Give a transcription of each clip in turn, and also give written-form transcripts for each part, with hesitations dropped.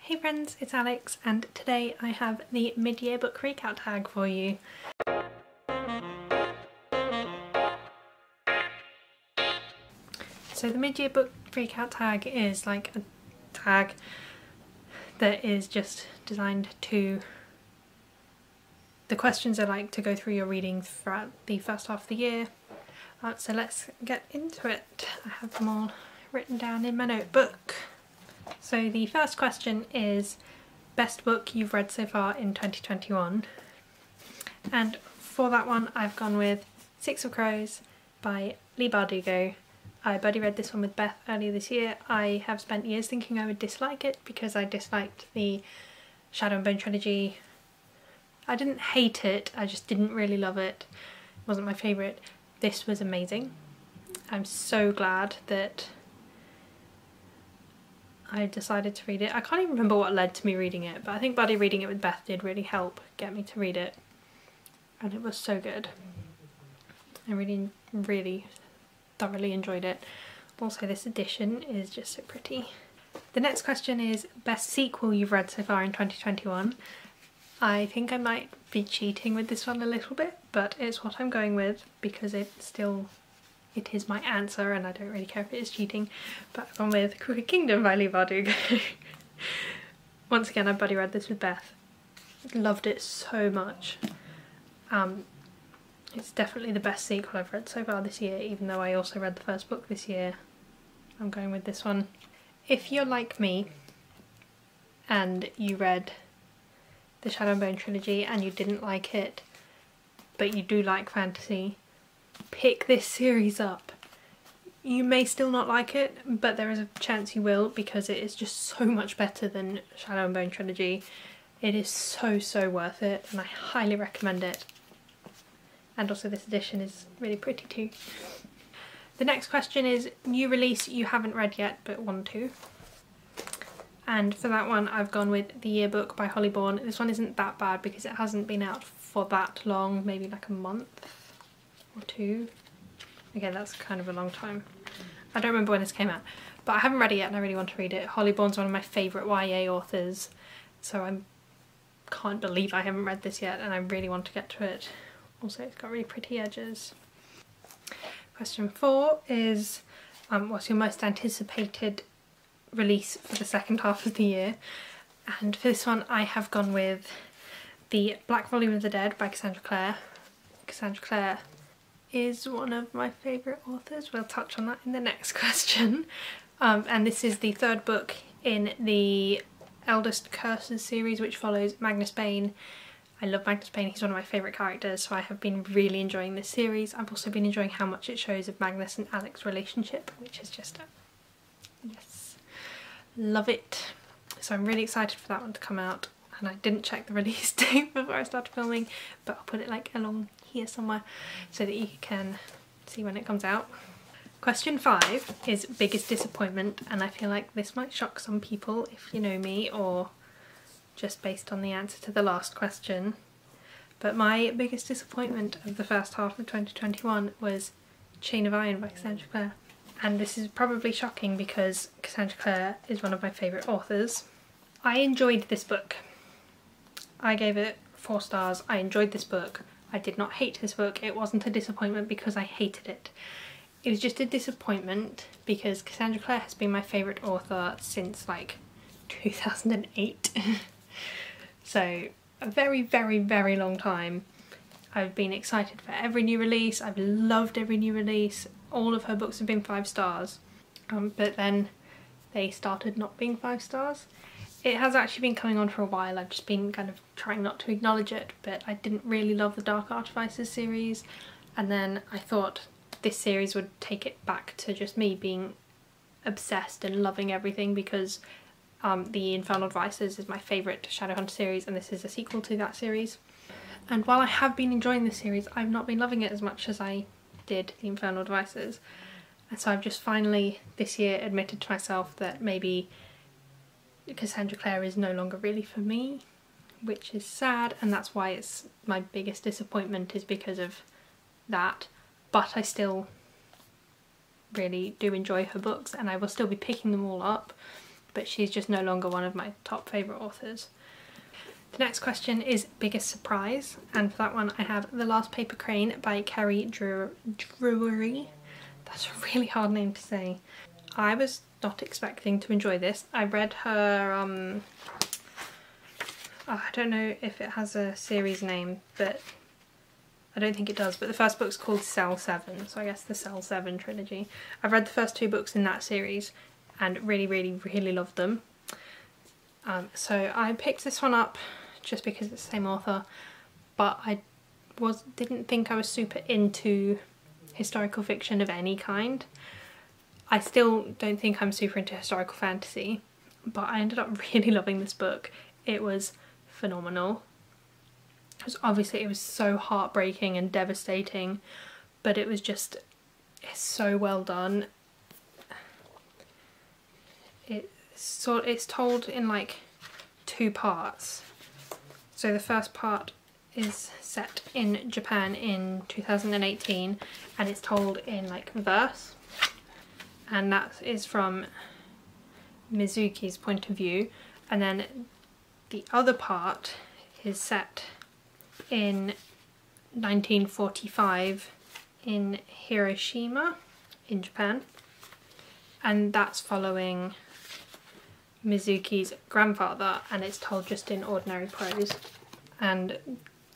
Hey friends, it's Alex and today I have the mid-year book freakout tag for you. So the mid-year book freakout tag is like a tag that is just designed to... The questions are like to go through your reading throughout the first half of the year. So let's get into it. I have them all written down in my notebook. So the first question is best book you've read so far in 2021, and for that one I've gone with Six of Crows by Leigh Bardugo. I buddy read this one with Beth earlier this year. I have spent years thinking I would dislike it because I disliked the Shadow and Bone trilogy. I didn't hate it, I just didn't really love it. It wasn't my favourite. This was amazing. I'm so glad that I decided to read it. I can't even remember what led to me reading it, but I think buddy reading it with Beth did really help get me to read it. And it was so good. I really thoroughly enjoyed it. Also, this edition is just so pretty. The next question is best sequel you've read so far in 2021. I think I might be cheating with this one a little bit, but it's what I'm going with because it is my answer and I don't really care if it is cheating. But I've gone with Crooked Kingdom by Leigh Bardugo. Once again, I buddy read this with Beth. Loved it so much. It's definitely the best sequel I've read so far this year, even though I also read the first book this year. I'm going with this one. If you're like me and you read the Shadow and Bone trilogy and you didn't like it, but you do like fantasy, pick this series up. You may still not like it, but there is a chance you will because it is just so much better than Shadow and Bone trilogy. It is so worth it and I highly recommend it. And also this edition is really pretty too. The next question is new release you haven't read yet but want to. And for that one I've gone with The Yearbook by Holly Bourne. This one isn't that bad because it hasn't been out for that long, maybe like a month or two. Again, that's kind of a long time. I don't remember when this came out, but I haven't read it yet and I really want to read it. Holly Bourne's one of my favourite YA authors, so I can't believe I haven't read this yet and I really want to get to it. Also, it's got really pretty edges. Question 4 is what's your most anticipated release for the second half of the year? And for this one I have gone with the Black Volume of the Dead by Cassandra Clare. Cassandra Clare is one of my favourite authors. We'll touch on that in the next question. And this is the third book in the Eldest Curses series, which follows Magnus Bane. I love Magnus Bane, he's one of my favourite characters, so I have been really enjoying this series. I've also been enjoying how much it shows of Magnus and Alec's relationship, which is just yes, love it. So I'm really excited for that one to come out, and I didn't check the release date before I started filming, but I'll put it like along here somewhere so that you can see when it comes out. Question 5 is biggest disappointment, and I feel like this might shock some people if you know me or just based on the answer to the last question. But my biggest disappointment of the first half of 2021 was Chain of Iron by Cassandra Clare. And this is probably shocking because Cassandra Clare is one of my favourite authors. I enjoyed this book. I gave it 4 stars. I enjoyed this book. I did not hate this book. It wasn't a disappointment because I hated it. It was just a disappointment because Cassandra Clare has been my favourite author since like 2008. So a very long time. I've been excited for every new release. I've loved every new release. All of her books have been 5 stars. But then they started not being 5 stars. It has actually been coming on for a while. I've just been kind of trying not to acknowledge it, but I didn't really love the Dark Artifices series, and then I thought this series would take it back to just me being obsessed and loving everything because the Infernal Devices is my favourite Shadowhunter series and this is a sequel to that series. And while I have been enjoying this series, I've not been loving it as much as I did the Infernal Devices. And so I've just finally this year admitted to myself that maybe Cassandra Clare is no longer really for me, which is sad, and that's why it's my biggest disappointment is because of that. But I still really do enjoy her books and I will still be picking them all up. but she's just no longer one of my top favourite authors. The next question is biggest surprise, and for that one I have The Last Paper Crane by Kerry Drury. That's a really hard name to say. I was not expecting to enjoy this. I read her, I don't know if it has a series name, but I don't think it does, but the first book's called Cell 7, so I guess the Cell 7 trilogy. I've read the first 2 books in that series and really loved them. So I picked this one up just because it's the same author, but I didn't think I was super into historical fiction of any kind. I still don't think I'm super into historical fantasy, but I ended up really loving this book. It was phenomenal. Obviously it was so heartbreaking and devastating, but it was just, it's so well done. It's told in like 2 parts. So the first part is set in Japan in 2018 and it's told in like verse, and that is from Mizuki's point of view, and then the other part is set in 1945 in Hiroshima in Japan, and that's following Mizuki's grandfather, and it's told just in ordinary prose, and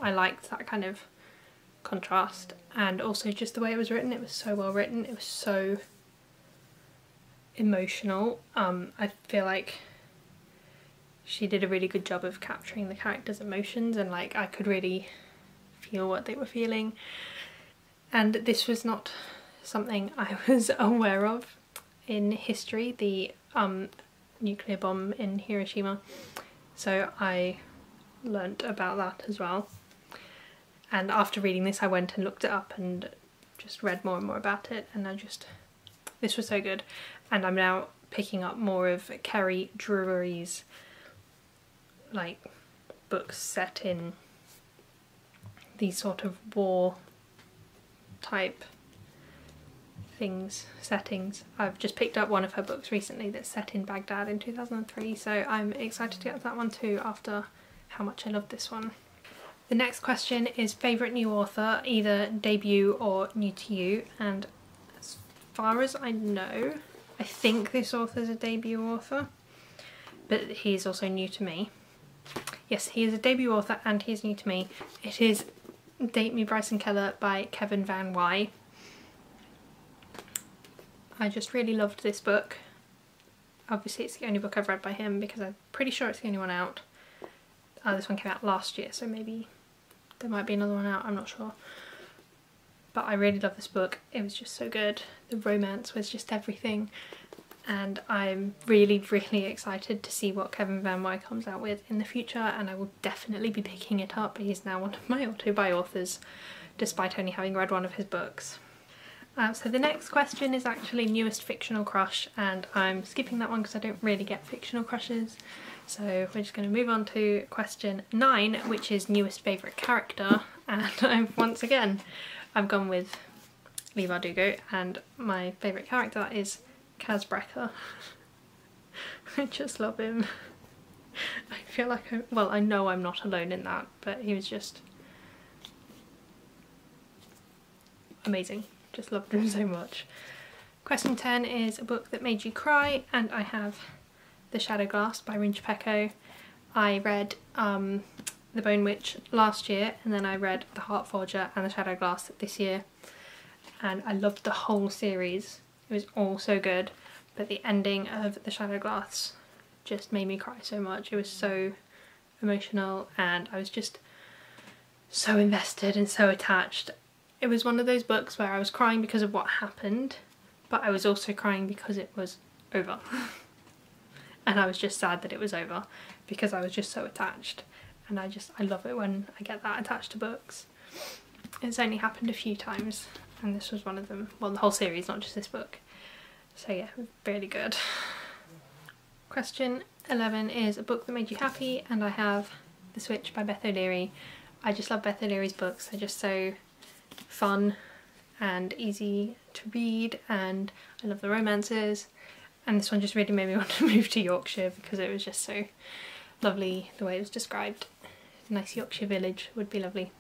I liked that kind of contrast, and also just the way it was written. It was so well written, it was so emotional. I feel like she did a really good job of capturing the characters' emotions, and like I could really feel what they were feeling, and this was not something I was aware of in history, the nuclear bomb in Hiroshima, so I learnt about that as well. And after reading this I went and looked it up and just read more and more about it, and this was so good. And I'm now picking up more of Kerry Drury's like books set in these sort of war type settings. I've just picked up one of her books recently that's set in Baghdad in 2003, so I'm excited to get that one too after how much I love this one. The next question is favourite new author, either debut or new to you, and as far as I know, I think this author's a debut author, but he's also new to me. Yes, he is a debut author and he's new to me. It is Date Me Bryson Keller by Kevin Van Wye. I just really loved this book. Obviously it's the only book I've read by him because I'm pretty sure it's the only one out. This one came out last year, so maybe there might be another one out, I'm not sure. But I really love this book. It was just so good. The romance was just everything. And I'm really excited to see what Kevin Van Wye comes out with in the future, and I will definitely be picking it up. He's now one of my auto-buy authors, despite only having read one of his books. So the next question is actually newest fictional crush, and I'm skipping that one because I don't really get fictional crushes. So we're just going to move on to question 9, which is newest favourite character, and once again I've gone with Leigh Bardugo, and my favourite character is Kaz Brekker. I just love him. I feel like well, I know I'm not alone in that, but he was just amazing. Just loved him so much. Question 10 is a book that made you cry, and I have The Shadow Glass by Ringe Pecco. I read The Bone Witch last year, and then I read The Heart Forger and The Shadow Glass this year, and I loved the whole series. It was all so good, but the ending of The Shadow Glass just made me cry so much. It was so emotional and I was just so invested and so attached. It was one of those books where I was crying because of what happened, but I was also crying because it was over. And I was just sad that it was over because I was just so attached, and I love it when I get that attached to books. It's only happened a few times and this was one of them. Well, the whole series, not just this book. So yeah, really good. Question 11 is a book that made you happy, and I have The Switch by Beth O'Leary. I just love Beth O'Leary's books. They're just so fun and easy to read, and I love the romances, And this one just really made me want to move to Yorkshire because it was just so lovely the way it was described. A nice Yorkshire village would be lovely.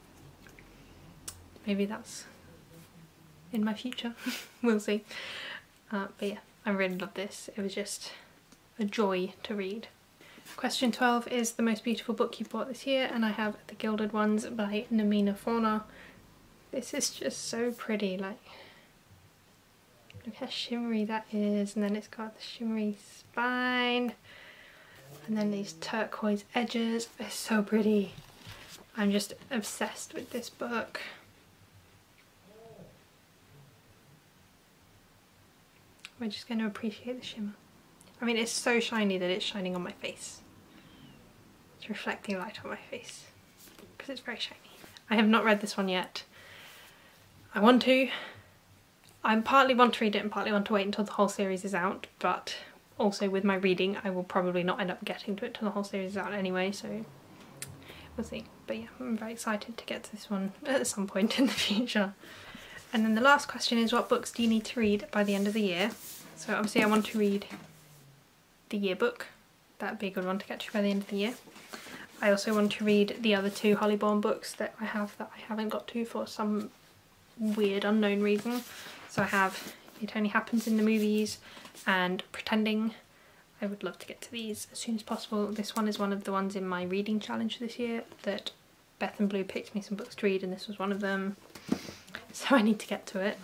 Maybe that's in my future, we'll see. But yeah, I really love this. It was just a joy to read. Question 12 is the most beautiful book you bought this year, and I have The Gilded Ones by Namina Forna. This is just so pretty, like, look how shimmery that is, and then it's got the shimmery spine, and then these turquoise edges. It's so pretty. I'm just obsessed with this book. We're just going to appreciate the shimmer. I mean, it's so shiny that it's shining on my face. It's reflecting light on my face because it's very shiny. I have not read this one yet. I want to. I partly want to read it and partly want to wait until the whole series is out, but also with my reading I will probably not end up getting to it till the whole series is out anyway, so we'll see. But yeah, I'm very excited to get to this one at some point in the future. And then the last question is, what books do you need to read by the end of the year? So obviously I want to read the yearbook. That'd be a good one to get to by the end of the year. I also want to read the other two Hollyborn books that I haven't got to for some weird unknown reason. So I have It Only Happens in the Movies and Pretending. I would love to get to these as soon as possible. This one is one of the ones in my reading challenge this year that Beth and Blue picked me some books to read, and this was one of them. So I need to get to it.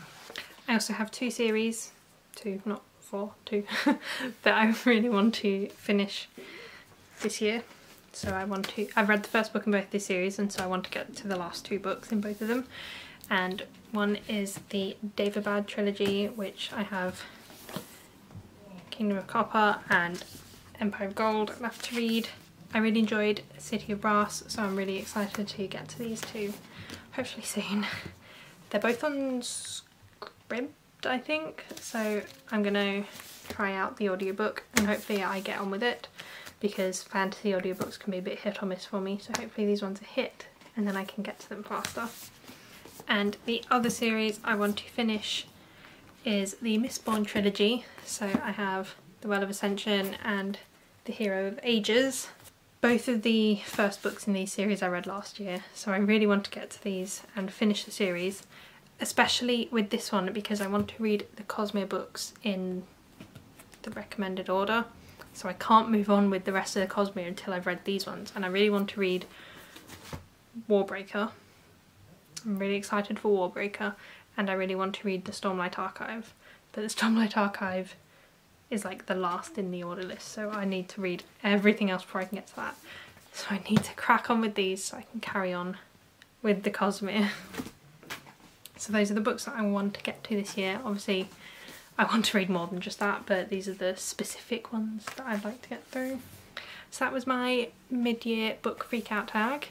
I also have two series, two that I really want to finish this year. So I've read the first book in both this series, and so I want to get to the last two books in both of them. And one is the Daevabad trilogy, which I have Kingdom of Copper and Empire of Gold left to read. I really enjoyed City of Brass, so I'm really excited to get to these two hopefully soon. They're both on Scribd, I think, so I'm gonna try out the audiobook and hopefully I get on with it, because fantasy audiobooks can be a bit hit or miss for me, so hopefully these ones are hit and then I can get to them faster. And the other series I want to finish is the Mistborn trilogy. So I have The Well of Ascension and The Hero of Ages. Both of the first books in these series I read last year, so I really want to get to these and finish the series, especially with this one because I want to read the Cosmere books in the recommended order. So I can't move on with the rest of the Cosmere until I've read these ones, and I really want to read Warbreaker. I'm really excited for Warbreaker, and I really want to read the Stormlight Archive, but the Stormlight Archive is like the last in the order list, so I need to read everything else before I can get to that. So I need to crack on with these so I can carry on with the Cosmere. So those are the books that I want to get to this year. Obviously I want to read more than just that, but these are the specific ones that I'd like to get through. So that was my mid-year book freakout tag.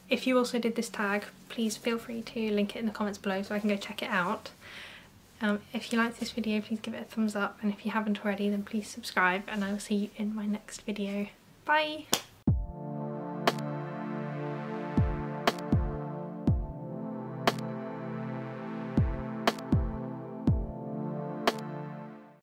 If you also did this tag, please feel free to link it in the comments below so I can go check it out. If you liked this video, please give it a thumbs up, and if you haven't already then please subscribe, and I will see you in my next video. Bye!